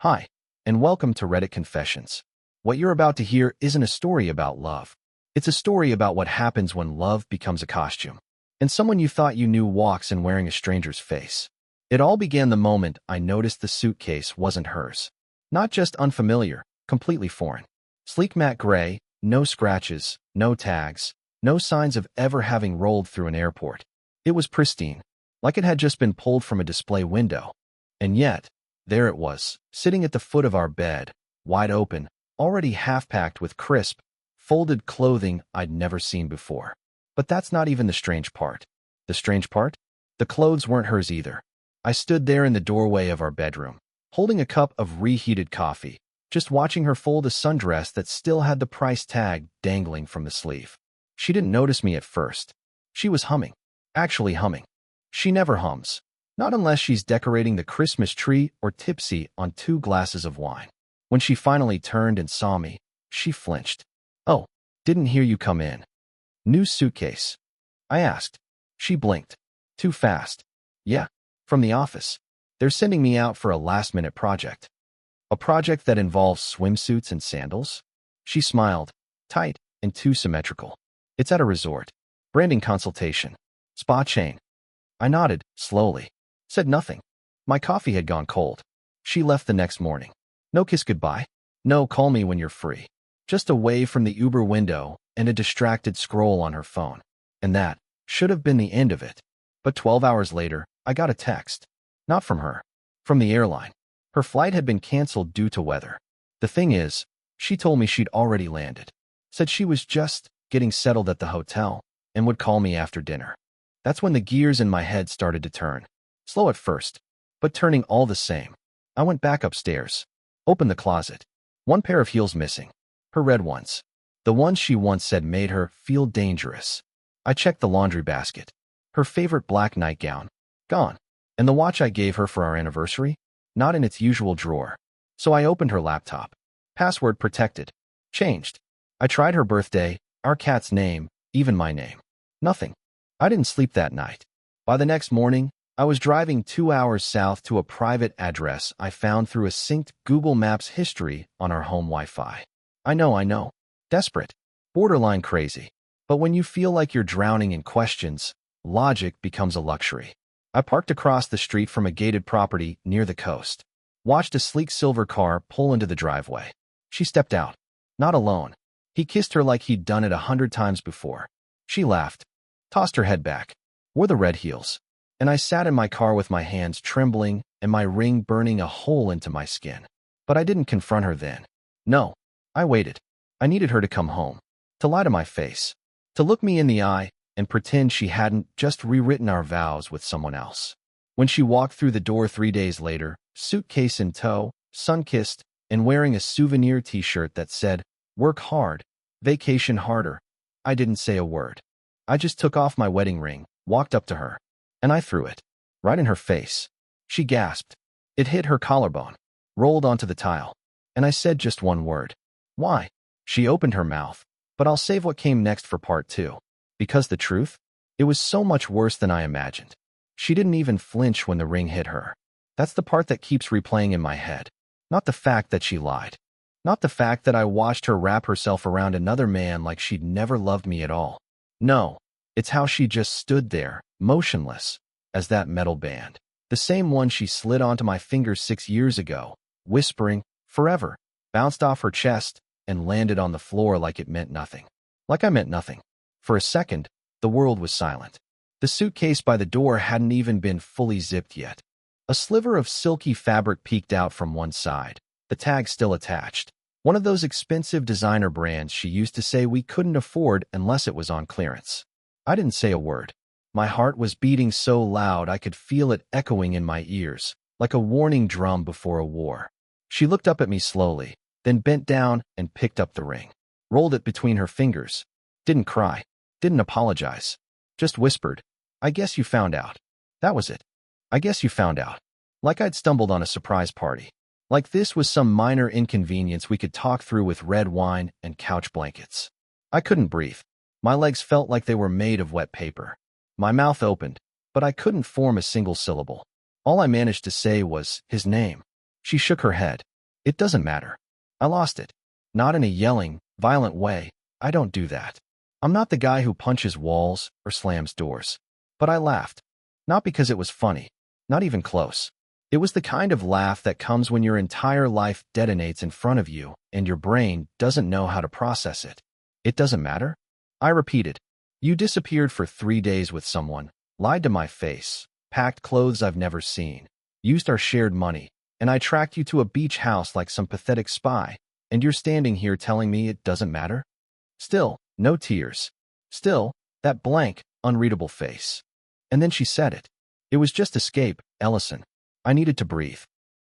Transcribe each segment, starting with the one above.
Hi, and welcome to Reddit Confessions. What you're about to hear isn't a story about love. It's a story about what happens when love becomes a costume, and someone you thought you knew walks in wearing a stranger's face. It all began the moment I noticed the suitcase wasn't hers. Not just unfamiliar, completely foreign. Sleek matte gray, no scratches, no tags, no signs of ever having rolled through an airport. It was pristine, like it had just been pulled from a display window. And yet, there it was, sitting at the foot of our bed, wide open, already half-packed with crisp, folded clothing I'd never seen before. But that's not even the strange part. The strange part? The clothes weren't hers either. I stood there in the doorway of our bedroom, holding a cup of reheated coffee, just watching her fold a sundress that still had the price tag dangling from the sleeve. She didn't notice me at first. She was humming. Actually humming. She never hums. Not unless she's decorating the Christmas tree or tipsy on 2 glasses of wine. When she finally turned and saw me, she flinched. "Oh, didn't hear you come in." "New suitcase?" I asked. She blinked. "Too fast." "Yeah, from the office. They're sending me out for a last-minute project." "A project that involves swimsuits and sandals?" She smiled, tight and too symmetrical. "It's at a resort. Branding consultation. Spa chain." I nodded, slowly. Said nothing. My coffee had gone cold. She left the next morning. No kiss goodbye. No call me when you're free. Just a wave from the Uber window and a distracted scroll on her phone. And that should have been the end of it. But 12 hours later, I got a text. Not from her. From the airline. Her flight had been canceled due to weather. The thing is, she told me she'd already landed. Said she was just getting settled at the hotel and would call me after dinner. That's when the gears in my head started to turn. Slow at first, but turning all the same. I went back upstairs, opened the closet. One pair of heels missing. Her red ones. The ones she once said made her feel dangerous. I checked the laundry basket. Her favorite black nightgown. Gone. And the watch I gave her for our anniversary? Not in its usual drawer. So I opened her laptop. Password protected. Changed. I tried her birthday, our cat's name, even my name. Nothing. I didn't sleep that night. By the next morning, I was driving 2 hours south to a private address I found through a synced Google Maps history on our home Wi-Fi. I know. Desperate. Borderline crazy. But when you feel like you're drowning in questions, logic becomes a luxury. I parked across the street from a gated property near the coast. Watched a sleek silver car pull into the driveway. She stepped out. Not alone. He kissed her like he'd done it 100 times before. She laughed. Tossed her head back. Wore the red heels. And I sat in my car with my hands trembling and my ring burning a hole into my skin. But I didn't confront her then. No, I waited. I needed her to come home, to lie to my face, to look me in the eye and pretend she hadn't just rewritten our vows with someone else. When she walked through the door 3 days later, suitcase in tow, sun-kissed, and wearing a souvenir t-shirt that said, "Work hard, vacation harder," I didn't say a word. I just took off my wedding ring, walked up to her. And I threw it. Right in her face. She gasped. It hit her collarbone. Rolled onto the tile. And I said just one word. "Why?" She opened her mouth. But I'll save what came next for part 2. Because the truth? It was so much worse than I imagined. She didn't even flinch when the ring hit her. That's the part that keeps replaying in my head. Not the fact that she lied. Not the fact that I watched her wrap herself around another man like she'd never loved me at all. No. It's how she just stood there, motionless, as that metal band. The same one she slid onto my fingers 6 years ago, whispering, "Forever," bounced off her chest and landed on the floor like it meant nothing. Like I meant nothing. For a second, the world was silent. The suitcase by the door hadn't even been fully zipped yet. A sliver of silky fabric peeked out from one side, the tag still attached. One of those expensive designer brands she used to say we couldn't afford unless it was on clearance. I didn't say a word. My heart was beating so loud I could feel it echoing in my ears, like a warning drum before a war. She looked up at me slowly, then bent down and picked up the ring. Rolled it between her fingers. Didn't cry. Didn't apologize. Just whispered, "I guess you found out." That was it. I guess you found out. Like I'd stumbled on a surprise party. Like this was some minor inconvenience we could talk through with red wine and couch blankets. I couldn't breathe. My legs felt like they were made of wet paper. My mouth opened, but I couldn't form a single syllable. All I managed to say was, "His name." She shook her head. It doesn't matter. I lost it. Not in a yelling, violent way. I don't do that. I'm not the guy who punches walls or slams doors. But I laughed. Not because it was funny. Not even close. It was the kind of laugh that comes when your entire life detonates in front of you and your brain doesn't know how to process it. It doesn't matter? I repeated. You disappeared for 3 days with someone, lied to my face, packed clothes I've never seen, used our shared money, and I tracked you to a beach house like some pathetic spy, and you're standing here telling me it doesn't matter? Still, no tears. Still, that blank, unreadable face. And then she said it. It was just escape, Ellison. I needed to breathe.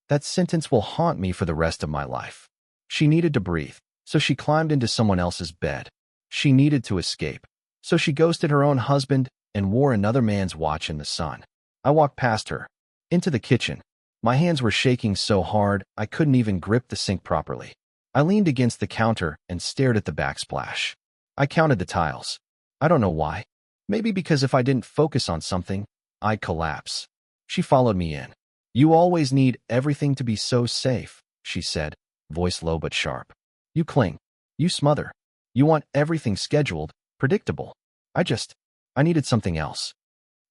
That sentence will haunt me for the rest of my life. She needed to breathe, so she climbed into someone else's bed. She needed to escape, so she ghosted her own husband and wore another man's watch in the sun. I walked past her, into the kitchen. My hands were shaking so hard I couldn't even grip the sink properly. I leaned against the counter and stared at the backsplash. I counted the tiles. I don't know why. Maybe because if I didn't focus on something, I'd collapse. She followed me in. You always need everything to be so safe, she said, voice low but sharp. You cling. You smother. You want everything scheduled, predictable. I needed something else.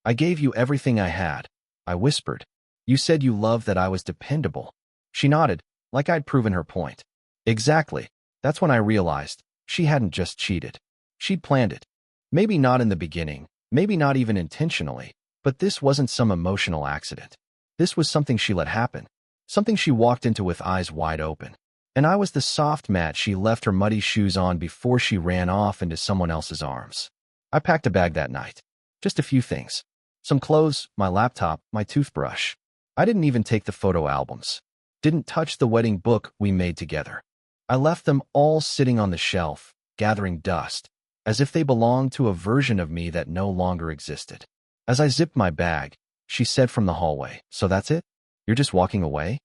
I gave you everything I had, I whispered. You said you loved that I was dependable. She nodded, like I'd proven her point. Exactly. That's when I realized she hadn't just cheated. She'd planned it. Maybe not in the beginning, maybe not even intentionally, but this wasn't some emotional accident. This was something she let happen, something she walked into with eyes wide open. And I was the soft mat she left her muddy shoes on before she ran off into someone else's arms. I packed a bag that night. Just a few things. Some clothes, my laptop, my toothbrush. I didn't even take the photo albums. Didn't touch the wedding book we made together. I left them all sitting on the shelf, gathering dust, as if they belonged to a version of me that no longer existed. As I zipped my bag, she said from the hallway, "So that's it? You're just walking away?"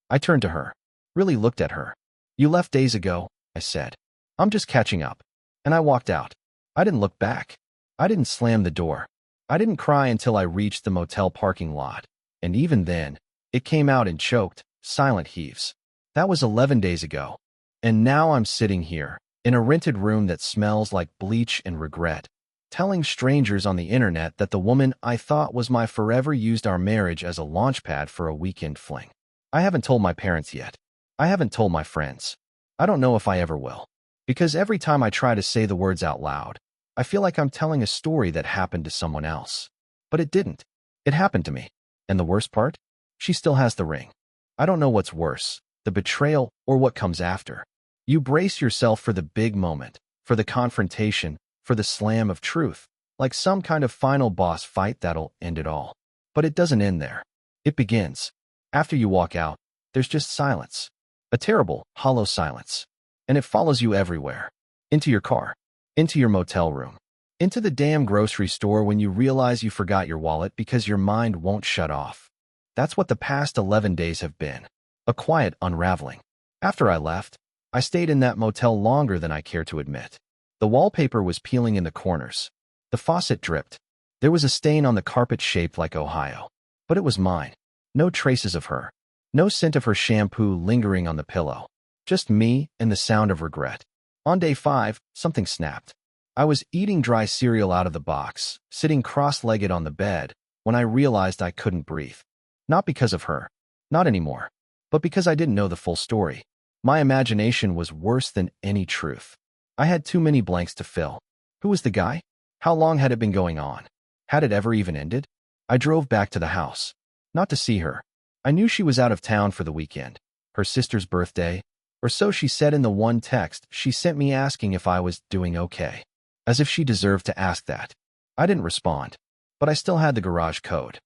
I turned to her, really looked at her. "You left days ago," I said. "I'm just catching up." And I walked out. I didn't look back. I didn't slam the door. I didn't cry until I reached the motel parking lot. And even then, it came out in choked, silent heaves. That was 11 days ago. And now I'm sitting here, in a rented room that smells like bleach and regret, telling strangers on the internet that the woman I thought was my forever used our marriage as a launchpad for a weekend fling. I haven't told my parents yet. I haven't told my friends. I don't know if I ever will. Because every time I try to say the words out loud, I feel like I'm telling a story that happened to someone else. But it didn't. It happened to me. And the worst part? She still has the ring. I don't know what's worse, the betrayal or what comes after. You brace yourself for the big moment, for the confrontation, for the slam of truth, like some kind of final boss fight that'll end it all. But it doesn't end there. It begins. After you walk out, there's just silence. A terrible, hollow silence. And it follows you everywhere. Into your car. Into your motel room. Into the damn grocery store when you realize you forgot your wallet because your mind won't shut off. That's what the past 11 days have been. A quiet unraveling. After I left, I stayed in that motel longer than I care to admit. The wallpaper was peeling in the corners. The faucet dripped. There was a stain on the carpet shaped like Ohio. But it was mine. No traces of her. No scent of her shampoo lingering on the pillow. Just me and the sound of regret. On day 5, something snapped. I was eating dry cereal out of the box, sitting cross-legged on the bed, when I realized I couldn't breathe. Not because of her. Not anymore. But because I didn't know the full story. My imagination was worse than any truth. I had too many blanks to fill. Who was the guy? How long had it been going on? Had it ever even ended? I drove back to the house. Not to see her. I knew she was out of town for the weekend. Her sister's birthday. Or so she said in the one text she sent me asking if I was doing okay. As if she deserved to ask that. I didn't respond. But I still had the garage code.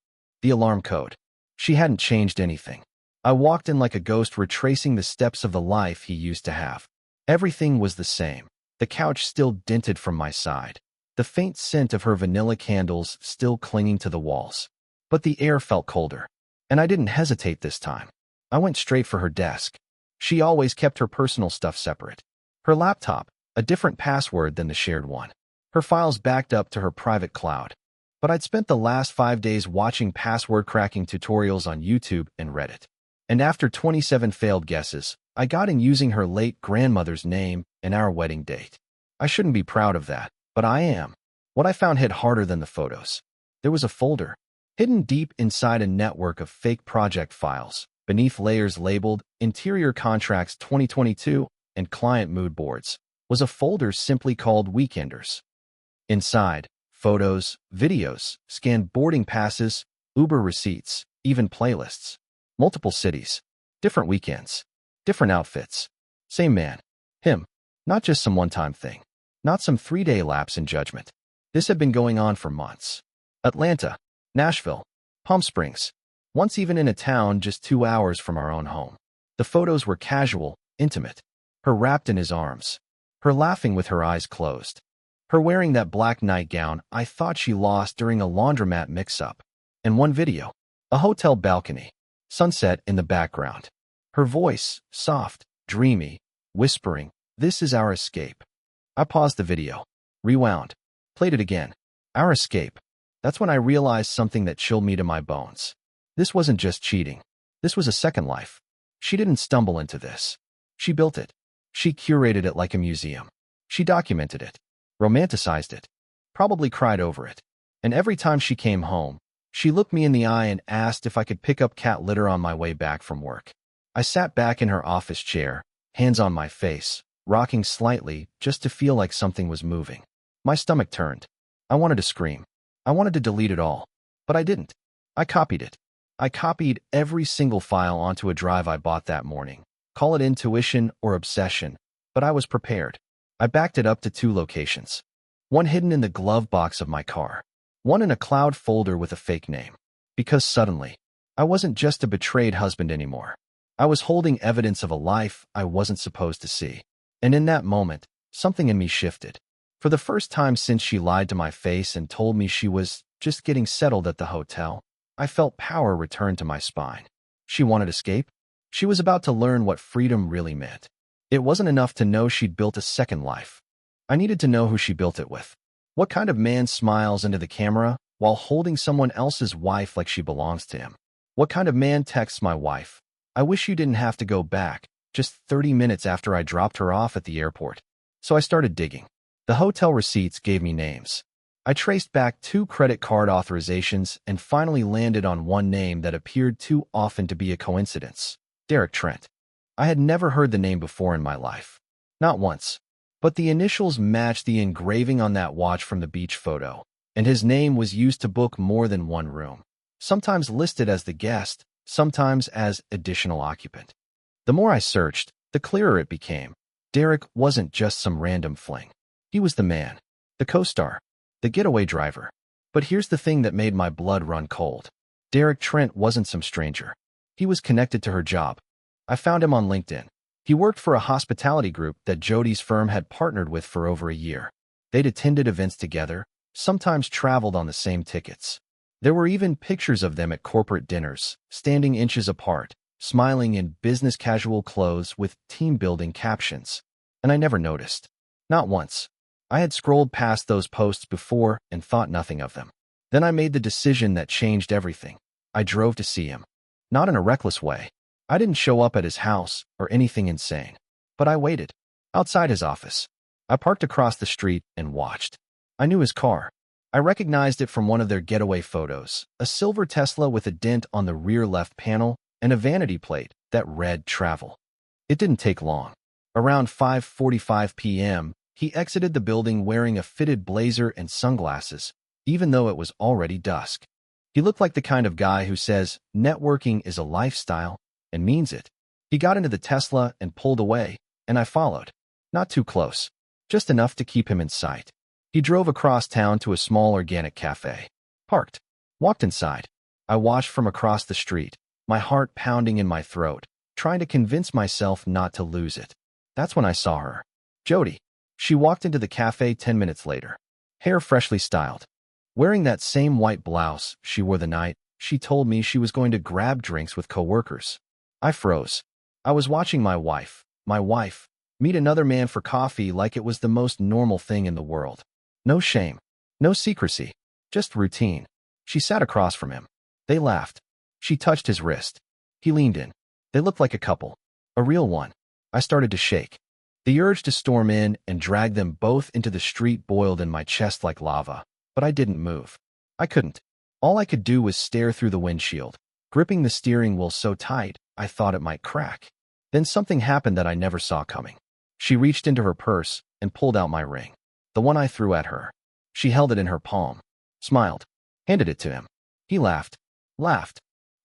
The alarm code. She hadn't changed anything. I walked in like a ghost retracing the steps of the life he used to have. Everything was the same. The couch still dented from my side. The faint scent of her vanilla candles still clinging to the walls. But the air felt colder. And I didn't hesitate this time. I went straight for her desk. She always kept her personal stuff separate. Her laptop, a different password than the shared one. Her files backed up to her private cloud. But I'd spent the last 5 days watching password cracking tutorials on YouTube and Reddit. And after 27 failed guesses, I got in using her late grandmother's name and our wedding date. I shouldn't be proud of that, but I am. What I found hit harder than the photos. There was a folder, hidden deep inside a network of fake project files, beneath layers labeled Interior Contracts 2022 and Client Mood Boards, was a folder simply called Weekenders. Inside, photos, videos, scanned boarding passes, Uber receipts, even playlists. Multiple cities, different weekends, different outfits. Same man. Him. Not just some one-time thing. Not some 3-day lapse in judgment. This had been going on for months. Atlanta, Nashville, Palm Springs, once even in a town just 2 hours from our own home. The photos were casual, intimate. Her wrapped in his arms. Her laughing with her eyes closed. Her wearing that black nightgown I thought she lost during a laundromat mix-up. And one video. A hotel balcony. Sunset in the background. Her voice, soft, dreamy, whispering, "This is our escape." I paused the video. Rewound. Played it again. Our escape. That's when I realized something that chilled me to my bones. This wasn't just cheating. This was a second life. She didn't stumble into this. She built it. She curated it like a museum. She documented it. Romanticized it. Probably cried over it. And every time she came home, she looked me in the eye and asked if I could pick up cat litter on my way back from work. I sat back in her office chair, hands on my face, rocking slightly just to feel like something was moving. My stomach turned. I wanted to scream. I wanted to delete it all. But I didn't. I copied it. I copied every single file onto a drive I bought that morning. Call it intuition or obsession, but I was prepared. I backed it up to 2 locations. One hidden in the glove box of my car. One in a cloud folder with a fake name. Because suddenly, I wasn't just a betrayed husband anymore. I was holding evidence of a life I wasn't supposed to see. And in that moment, something in me shifted. For the first time since she lied to my face and told me she was just getting settled at the hotel, I felt power return to my spine. She wanted escape. She was about to learn what freedom really meant. It wasn't enough to know she'd built a second life. I needed to know who she built it with. What kind of man smiles into the camera while holding someone else's wife like she belongs to him? What kind of man texts my wife, "I wish you didn't have to go back," just 30 minutes after I dropped her off at the airport? So I started digging. The hotel receipts gave me names. I traced back 2 credit card authorizations and finally landed on one name that appeared too often to be a coincidence. Derek Trent. I had never heard the name before in my life. Not once. But the initials matched the engraving on that watch from the beach photo, and his name was used to book more than one room, sometimes listed as the guest, sometimes as additional occupant. The more I searched, the clearer it became. Derek wasn't just some random fling. He was the man, the co-star, the getaway driver. But here's the thing that made my blood run cold. Derek Trent wasn't some stranger. He was connected to her job. I found him on LinkedIn. He worked for a hospitality group that Jody's firm had partnered with for over a year. They'd attended events together, sometimes traveled on the same tickets. There were even pictures of them at corporate dinners, standing inches apart, smiling in business casual clothes with team-building captions. And I never noticed. Not once. I had scrolled past those posts before and thought nothing of them. Then I made the decision that changed everything. I drove to see him. Not in a reckless way. I didn't show up at his house or anything insane. But I waited. Outside his office. I parked across the street and watched. I knew his car. I recognized it from one of their getaway photos, a silver Tesla with a dent on the rear left panel and a vanity plate that read travel. It didn't take long. Around 5:45 p.m., he exited the building wearing a fitted blazer and sunglasses, even though it was already dusk. He looked like the kind of guy who says, "Networking is a lifestyle," and means it. He got into the Tesla and pulled away, and I followed. Not too close. Just enough to keep him in sight. He drove across town to a small organic cafe. Parked. Walked inside. I watched from across the street, my heart pounding in my throat, trying to convince myself not to lose it. That's when I saw her. Jody. She walked into the cafe 10 minutes later. Hair freshly styled. Wearing that same white blouse she wore the night she told me she was going to grab drinks with coworkers. I froze. I was watching my wife, meet another man for coffee like it was the most normal thing in the world. No shame. No secrecy. Just routine. She sat across from him. They laughed. She touched his wrist. He leaned in. They looked like a couple. A real one. I started to shake. The urge to storm in and drag them both into the street boiled in my chest like lava, but I didn't move. I couldn't. All I could do was stare through the windshield, gripping the steering wheel so tight I thought it might crack. Then something happened that I never saw coming. She reached into her purse and pulled out my ring, the one I threw at her. She held it in her palm, smiled, handed it to him. He laughed.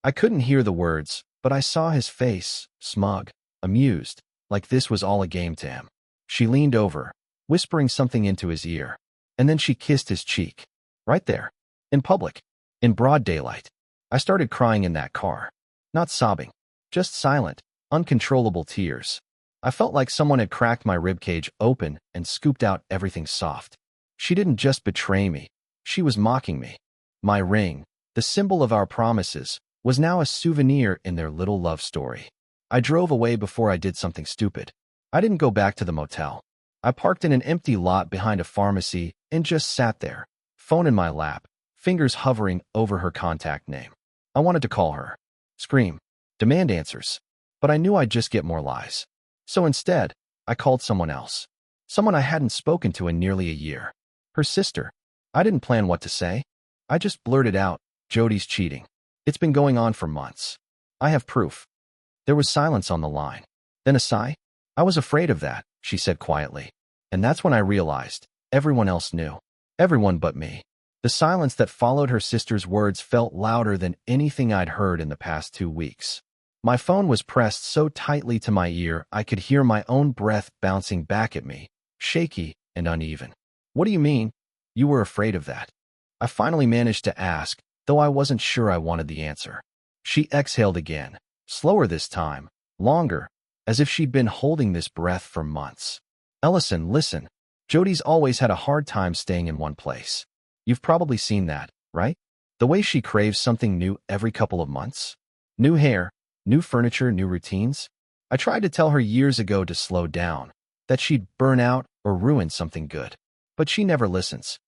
I couldn't hear the words, but I saw his face, smug, amused, like this was all a game to him. She leaned over, whispering something into his ear, and then she kissed his cheek. Right there. In public. In broad daylight. I started crying in that car. Not sobbing. Just silent, uncontrollable tears. I felt like someone had cracked my ribcage open and scooped out everything soft. She didn't just betray me. She was mocking me. My ring, the symbol of our promises, was now a souvenir in their little love story. I drove away before I did something stupid. I didn't go back to the motel. I parked in an empty lot behind a pharmacy and just sat there, phone in my lap, fingers hovering over her contact name. I wanted to call her, scream, demand answers, but I knew I'd just get more lies. So instead, I called someone else, someone I hadn't spoken to in nearly a year. Her sister. I didn't plan what to say. I just blurted out, Jody's cheating. It's been going on for months. I have proof. There was silence on the line. Then a sigh. I was afraid of that, she said quietly. And that's when I realized, everyone else knew. Everyone but me. The silence that followed her sister's words felt louder than anything I'd heard in the past 2 weeks. My phone was pressed so tightly to my ear I could hear my own breath bouncing back at me, shaky and uneven. What do you mean? You were afraid of that? I finally managed to ask, though I wasn't sure I wanted the answer. She exhaled again, slower this time, longer, as if she'd been holding this breath for months. Ellison, listen. Jody's always had a hard time staying in one place. You've probably seen that, right? The way she craves something new every couple of months. New hair, new furniture, new routines. I tried to tell her years ago to slow down, that she'd burn out or ruin something good. But she never listens.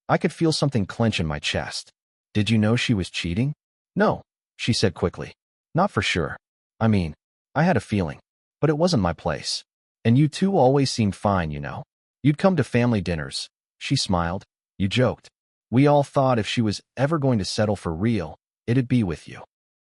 I could feel something clench in my chest. Did you know she was cheating? No, she said quickly. Not for sure. I mean, I had a feeling, but it wasn't my place. And you two always seemed fine, you know. You'd come to family dinners. She smiled. You joked. We all thought if she was ever going to settle for real, it'd be with you.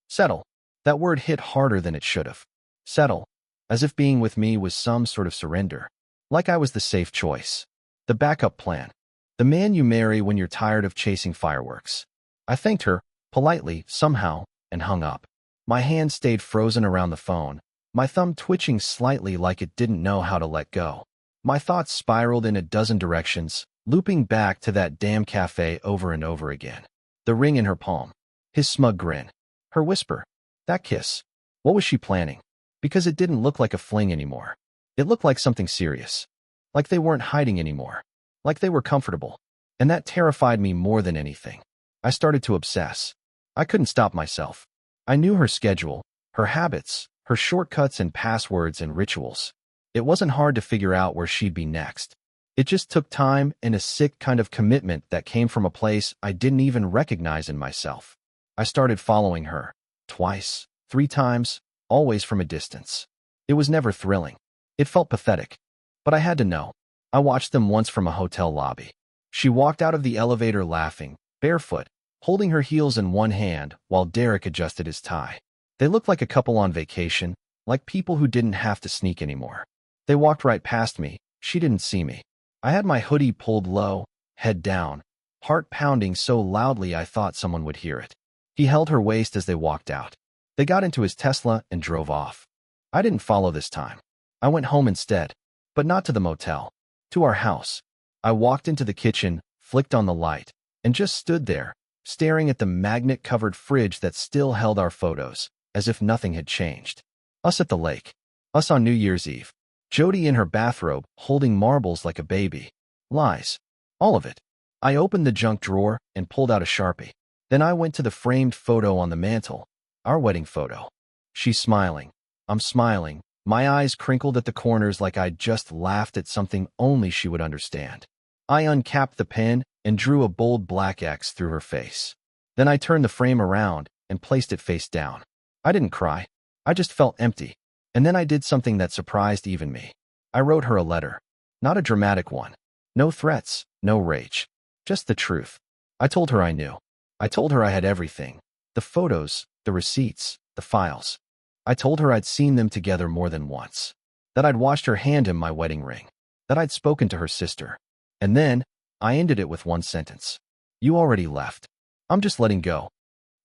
Settle. That word hit harder than it should have. Settle. As if being with me was some sort of surrender. Like I was the safe choice. The backup plan. The man you marry when you're tired of chasing fireworks. I thanked her, politely, somehow, and hung up. My hand stayed frozen around the phone, my thumb twitching slightly like it didn't know how to let go. My thoughts spiraled in a dozen directions, looping back to that damn cafe over and over again. The ring in her palm. His smug grin. Her whisper. That kiss. What was she planning? Because it didn't look like a fling anymore. It looked like something serious. Like they weren't hiding anymore. Like they were comfortable. And that terrified me more than anything. I started to obsess. I couldn't stop myself. I knew her schedule, her habits, her shortcuts and passwords and rituals. It wasn't hard to figure out where she'd be next. It just took time and a sick kind of commitment that came from a place I didn't even recognize in myself. I started following her. Twice, 3 times, always from a distance. It was never thrilling. It felt pathetic. But I had to know. I watched them once from a hotel lobby. She walked out of the elevator laughing, barefoot, holding her heels in one hand while Derek adjusted his tie. They looked like a couple on vacation, like people who didn't have to sneak anymore. They walked right past me. She didn't see me. I had my hoodie pulled low, head down, heart pounding so loudly I thought someone would hear it. He held her waist as they walked out. They got into his Tesla and drove off. I didn't follow this time. I went home instead, but not to the motel. To our house. I walked into the kitchen, flicked on the light, and just stood there, staring at the magnet-covered fridge that still held our photos, as if nothing had changed. Us at the lake. Us on New Year's Eve. Jody in her bathrobe, holding marbles like a baby. Lies. All of it. I opened the junk drawer and pulled out a Sharpie. Then I went to the framed photo on the mantel. Our wedding photo. She's smiling. I'm smiling. My eyes crinkled at the corners like I'd just laughed at something only she would understand. I uncapped the pen and drew a bold black X through her face. Then I turned the frame around and placed it face down. I didn't cry. I just felt empty. And then I did something that surprised even me. I wrote her a letter. Not a dramatic one. No threats, no rage. Just the truth. I told her I knew. I told her I had everything. The photos, the receipts, the files. I told her I'd seen them together more than once. That I'd watched her hand him my wedding ring. That I'd spoken to her sister. And then, I ended it with one sentence. You already left. I'm just letting go.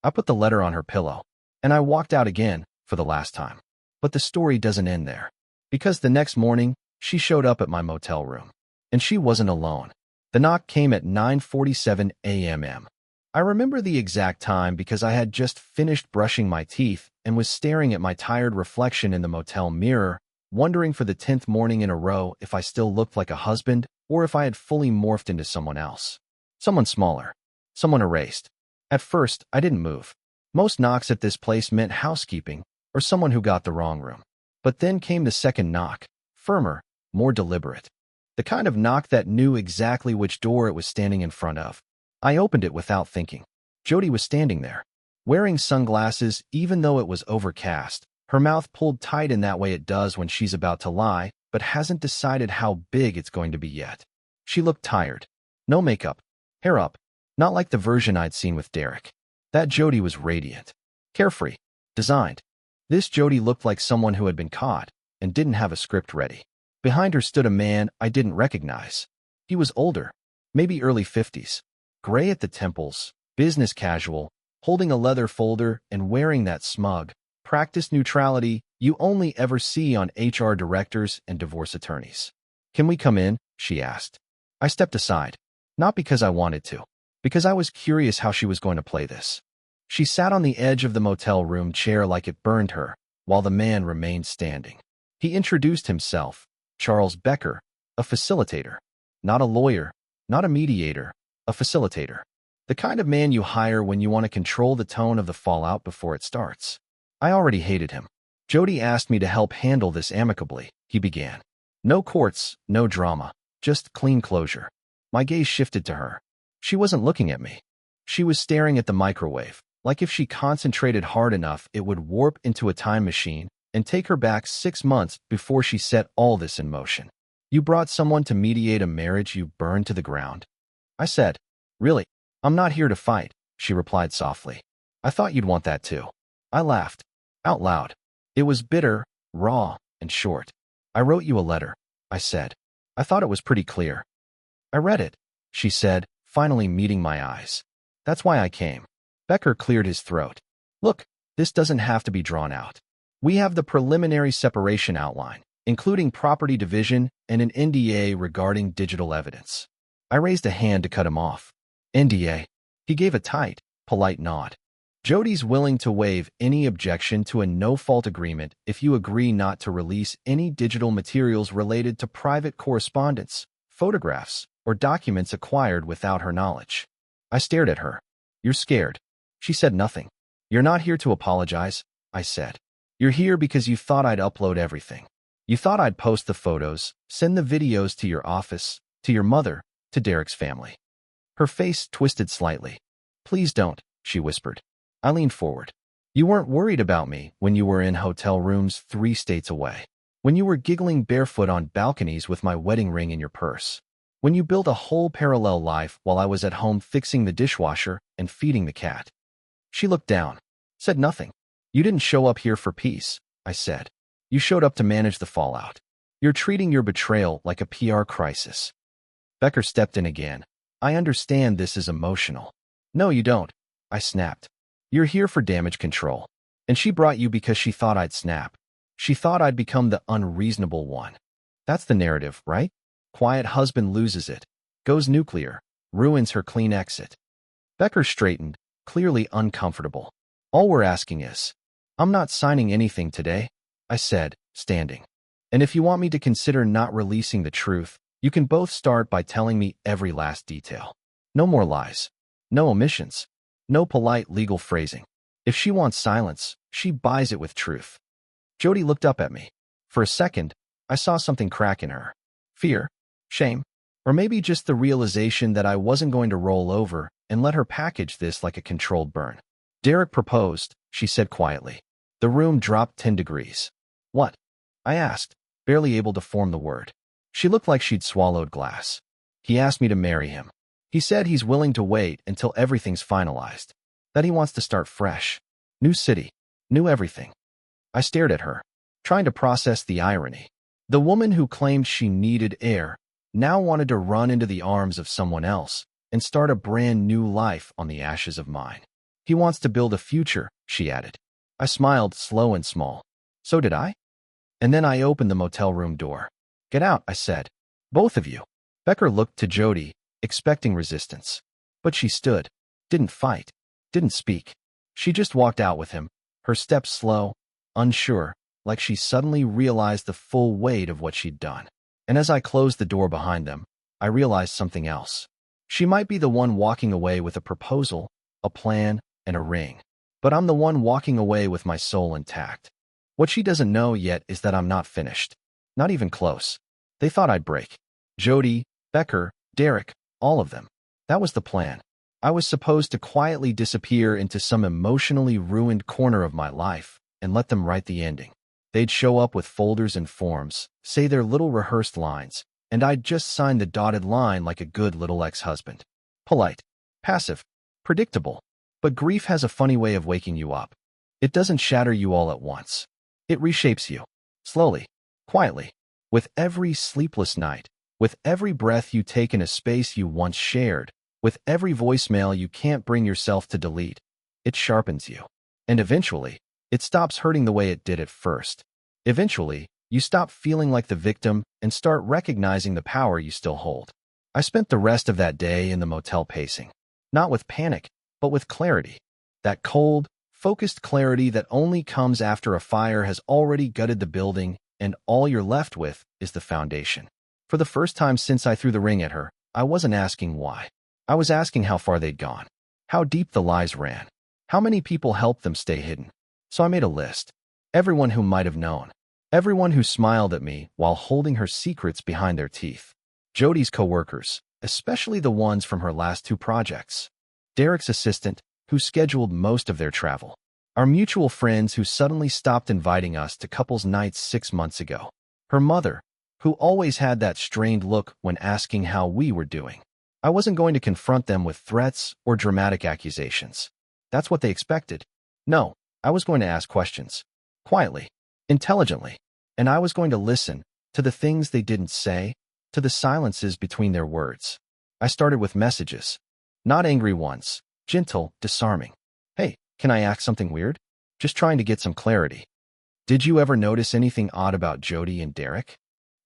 I put the letter on her pillow. And I walked out again, for the last time. But the story doesn't end there. Because the next morning, she showed up at my motel room. And she wasn't alone. The knock came at 9:47 a.m. I remember the exact time because I had just finished brushing my teeth and was staring at my tired reflection in the motel mirror, wondering for the 10th morning in a row if I still looked like a husband or if I had fully morphed into someone else. Someone smaller. Someone erased. At first, I didn't move. Most knocks at this place meant housekeeping or someone who got the wrong room. But then came the second knock, firmer, more deliberate. The kind of knock that knew exactly which door it was standing in front of. I opened it without thinking. Jody was standing there, wearing sunglasses even though it was overcast, her mouth pulled tight in that way it does when she's about to lie, but hasn't decided how big it's going to be yet. She looked tired. No makeup. Hair up. Not like the version I'd seen with Derek. That Jody was radiant. Carefree. Designed. This Jody looked like someone who had been caught and didn't have a script ready. Behind her stood a man I didn't recognize. He was older, maybe early 50s. Gray at the temples, business casual, holding a leather folder and wearing that smug, practiced neutrality you only ever see on HR directors and divorce attorneys. Can we come in? She asked. I stepped aside. Not because I wanted to. Because I was curious how she was going to play this. She sat on the edge of the motel room chair like it burned her, while the man remained standing. He introduced himself, Charles Becker, a facilitator. Not a lawyer, not a mediator, a facilitator. The kind of man you hire when you want to control the tone of the fallout before it starts. I already hated him. Jody asked me to help handle this amicably, he began. No courts, no drama, just clean closure. My gaze shifted to her. She wasn't looking at me. She was staring at the microwave, like if she concentrated hard enough it would warp into a time machine and take her back 6 months before she set all this in motion. You brought someone to mediate a marriage you burned to the ground? I said, really, I'm not here to fight, she replied softly. I thought you'd want that too. I laughed. Out loud. It was bitter, raw, and short. I wrote you a letter, I said. I thought it was pretty clear. I read it, she said, finally meeting my eyes. That's why I came. Becker cleared his throat. Look, this doesn't have to be drawn out. We have the preliminary separation outline, including property division and an NDA regarding digital evidence. I raised a hand to cut him off. NDA. He gave a tight, polite nod. Jody's willing to waive any objection to a no-fault agreement if you agree not to release any digital materials related to private correspondence, photographs, or documents acquired without her knowledge. I stared at her. You're scared. She said nothing. You're not here to apologize, I said. You're here because you thought I'd upload everything. You thought I'd post the photos, send the videos to your office, to your mother, to Derek's family. Her face twisted slightly. Please don't, she whispered. I leaned forward. You weren't worried about me when you were in hotel rooms 3 states away. When you were giggling barefoot on balconies with my wedding ring in your purse. When you built a whole parallel life while I was at home fixing the dishwasher and feeding the cat. She looked down. Said nothing. You didn't show up here for peace, I said. You showed up to manage the fallout. You're treating your betrayal like a PR crisis. Becker stepped in again. I understand this is emotional. No, you don't, I snapped. You're here for damage control. And she brought you because she thought I'd snap. She thought I'd become the unreasonable one. That's the narrative, right? Quiet husband loses it, goes nuclear, ruins her clean exit. Becker straightened, clearly uncomfortable. All we're asking is, I'm not signing anything today, I said, standing. And if you want me to consider not releasing the truth, you can both start by telling me every last detail. No more lies. No omissions. No polite legal phrasing. If she wants silence, she buys it with truth. Jody looked up at me. For a second, I saw something crack in her. Fear, shame, or maybe just the realization that I wasn't going to roll over and let her package this like a controlled burn. Derek proposed, she said quietly. The room dropped 10 degrees. What? I asked, barely able to form the word. She looked like she'd swallowed glass. He asked me to marry him. He said he's willing to wait until everything's finalized. That he wants to start fresh. New city. New everything. I stared at her, trying to process the irony. The woman who claimed she needed air now wanted to run into the arms of someone else and start a brand new life on the ashes of mine. He wants to build a future, she added. I smiled, slow and small. So did I? And then I opened the motel room door. Get out, I said. Both of you. Becker looked to Jody, expecting resistance. But she stood, didn't fight, didn't speak. She just walked out with him, her steps slow, unsure, like she suddenly realized the full weight of what she'd done. And as I closed the door behind them, I realized something else. She might be the one walking away with a proposal, a plan, and a ring. But I'm the one walking away with my soul intact. What she doesn't know yet is that I'm not finished. Not even close. They thought I'd break. Jody, Becker, Derek, all of them. That was the plan. I was supposed to quietly disappear into some emotionally ruined corner of my life and let them write the ending. They'd show up with folders and forms, say their little rehearsed lines, and I'd just sign the dotted line like a good little ex-husband. Polite, passive, predictable. But grief has a funny way of waking you up. It doesn't shatter you all at once. It reshapes you. Slowly, quietly. With every sleepless night, with every breath you take in a space you once shared, with every voicemail you can't bring yourself to delete, it sharpens you. And eventually, it stops hurting the way it did at first. Eventually, you stop feeling like the victim and start recognizing the power you still hold. I spent the rest of that day in the motel pacing. Not with panic, but with clarity. That cold, focused clarity that only comes after a fire has already gutted the building and all you're left with is the foundation. For the first time since I threw the ring at her, I wasn't asking why. I was asking how far they'd gone, how deep the lies ran, how many people helped them stay hidden. So I made a list. Everyone who might have known. Everyone who smiled at me while holding her secrets behind their teeth. Jody's coworkers, especially the ones from her last 2 projects. Derek's assistant, who scheduled most of their travel. Our mutual friends who suddenly stopped inviting us to couples nights 6 months ago. Her mother, who always had that strained look when asking how we were doing. I wasn't going to confront them with threats or dramatic accusations. That's what they expected. No, I was going to ask questions. Quietly, intelligently. And I was going to listen to the things they didn't say, to the silences between their words. I started with messages. Not angry ones. Gentle, disarming. Hey, can I ask something weird? Just trying to get some clarity. Did you ever notice anything odd about Jody and Derek?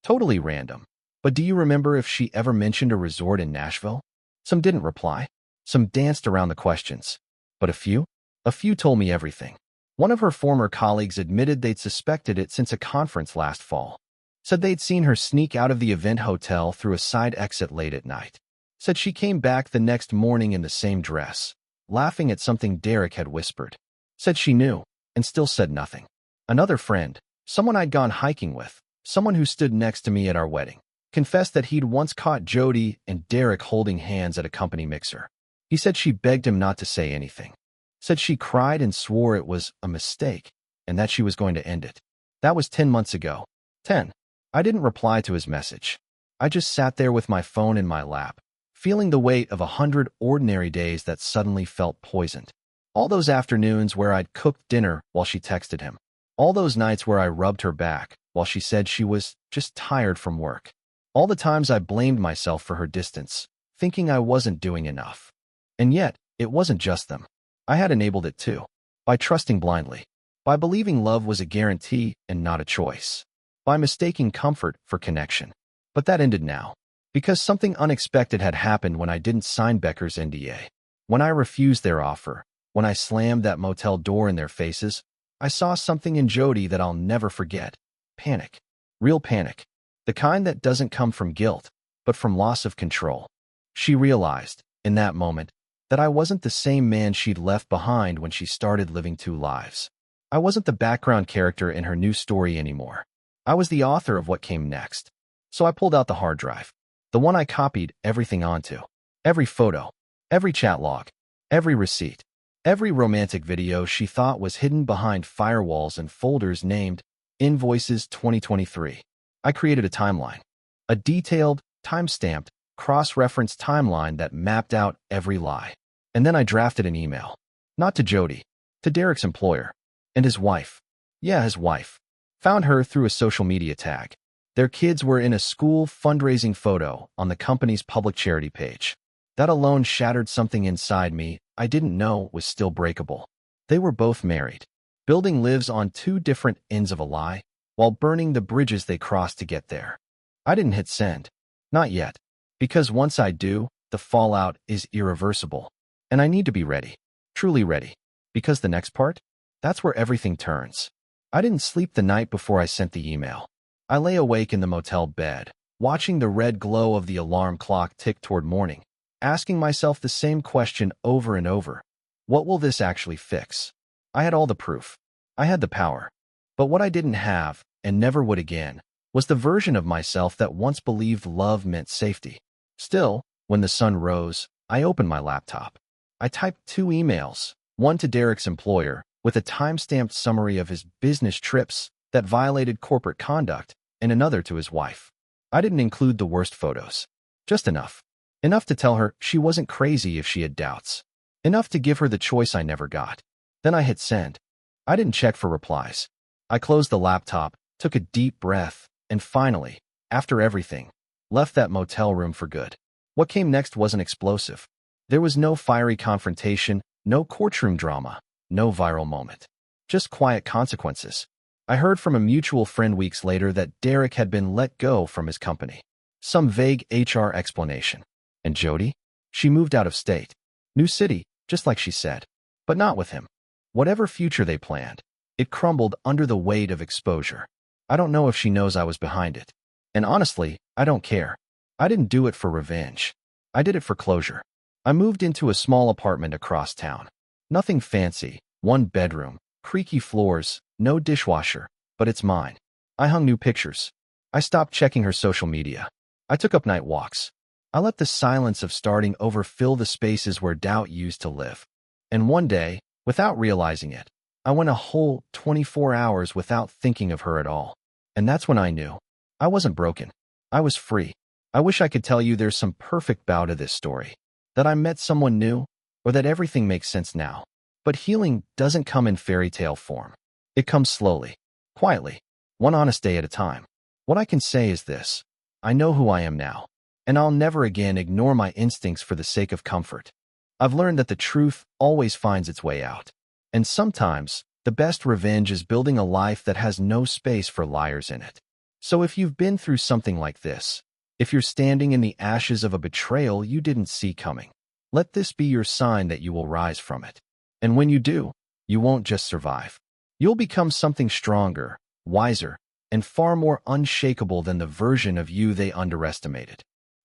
Totally random. But do you remember if she ever mentioned a resort in Nashville? Some didn't reply. Some danced around the questions. But a few told me everything. One of her former colleagues admitted they'd suspected it since a conference last fall. Said they'd seen her sneak out of the event hotel through a side exit late at night. Said she came back the next morning in the same dress, laughing at something Derek had whispered. Said she knew, and still said nothing. Another friend, someone I'd gone hiking with, someone who stood next to me at our wedding, confessed that he'd once caught Jody and Derek holding hands at a company mixer. He said she begged him not to say anything. Said she cried and swore it was a mistake, and that she was going to end it. That was 10 months ago. 10. I didn't reply to his message. I just sat there with my phone in my lap, feeling the weight of 100 ordinary days that suddenly felt poisoned. All those afternoons where I'd cooked dinner while she texted him. All those nights where I rubbed her back while she said she was just tired from work. All the times I blamed myself for her distance, thinking I wasn't doing enough. And yet, it wasn't just them. I had enabled it too. By trusting blindly. By believing love was a guarantee and not a choice. By mistaking comfort for connection. But that ended now. Because something unexpected had happened when I didn't sign Becker's NDA. When I refused their offer. When I slammed that motel door in their faces. I saw something in Jody that I'll never forget. Panic. Real panic. The kind that doesn't come from guilt, but from loss of control. She realized, in that moment, that I wasn't the same man she'd left behind when she started living 2 lives. I wasn't the background character in her new story anymore. I was the author of what came next. So I pulled out the hard drive. The one I copied everything onto. Every photo. Every chat log. Every receipt. Every romantic video she thought was hidden behind firewalls and folders named Invoices 2023. I created a timeline, a detailed, time-stamped, cross-referenced timeline that mapped out every lie. And then I drafted an email. Not to Jody, to Derek's employer. And his wife. Yeah, his wife. Found her through a social media tag. Their kids were in a school fundraising photo on the company's public charity page. That alone shattered something inside me I didn't know was still breakable. They were both married. Building lives on two different ends of a lie, while burning the bridges they crossed to get there. I didn't hit send. Not yet. Because once I do, the fallout is irreversible. And I need to be ready. Truly ready. Because the next part? That's where everything turns. I didn't sleep the night before I sent the email. I lay awake in the motel bed, watching the red glow of the alarm clock tick toward morning, asking myself the same question over and over. What will this actually fix? I had all the proof. I had the power. But what I didn't have, and never would again, was the version of myself that once believed love meant safety. Still, when the sun rose, I opened my laptop. I typed 2 emails, one to Derek's employer, with a time-stamped summary of his business trips that violated corporate conduct, and another to his wife. I didn't include the worst photos. Just enough. Enough to tell her she wasn't crazy if she had doubts. Enough to give her the choice I never got. Then I hit send. I didn't check for replies. I closed the laptop, took a deep breath, and finally, after everything, left that motel room for good. What came next wasn't explosive. There was no fiery confrontation, no courtroom drama, no viral moment. Just quiet consequences. I heard from a mutual friend weeks later that Derek had been let go from his company. Some vague HR explanation. And Jody? She moved out of state. New city, just like she said. But not with him. Whatever future they planned, it crumbled under the weight of exposure. I don't know if she knows I was behind it. And honestly, I don't care. I didn't do it for revenge. I did it for closure. I moved into a small apartment across town. Nothing fancy, 1 bedroom, creaky floors, no dishwasher, but it's mine. I hung new pictures. I stopped checking her social media. I took up night walks. I let the silence of starting over fill the spaces where doubt used to live. And one day, without realizing it, I went a whole 24 hours without thinking of her at all. And that's when I knew. I wasn't broken. I was free. I wish I could tell you there's some perfect bow to this story. That I met someone new, or that everything makes sense now. But healing doesn't come in fairy tale form. It comes slowly, quietly, one honest day at a time. What I can say is this. I know who I am now, and I'll never again ignore my instincts for the sake of comfort. I've learned that the truth always finds its way out. And sometimes, the best revenge is building a life that has no space for liars in it. So if you've been through something like this, if you're standing in the ashes of a betrayal you didn't see coming, let this be your sign that you will rise from it. And when you do, you won't just survive. You'll become something stronger, wiser, and far more unshakable than the version of you they underestimated.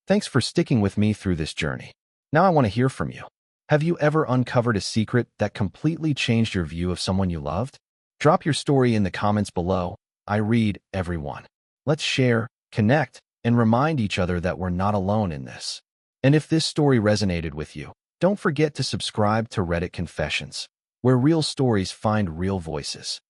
Thanks for sticking with me through this journey. Now I want to hear from you. Have you ever uncovered a secret that completely changed your view of someone you loved? Drop your story in the comments below. I read every one. Let's share, connect, and remind each other that we're not alone in this. And if this story resonated with you, don't forget to subscribe to Reddit Confessions, where real stories find real voices.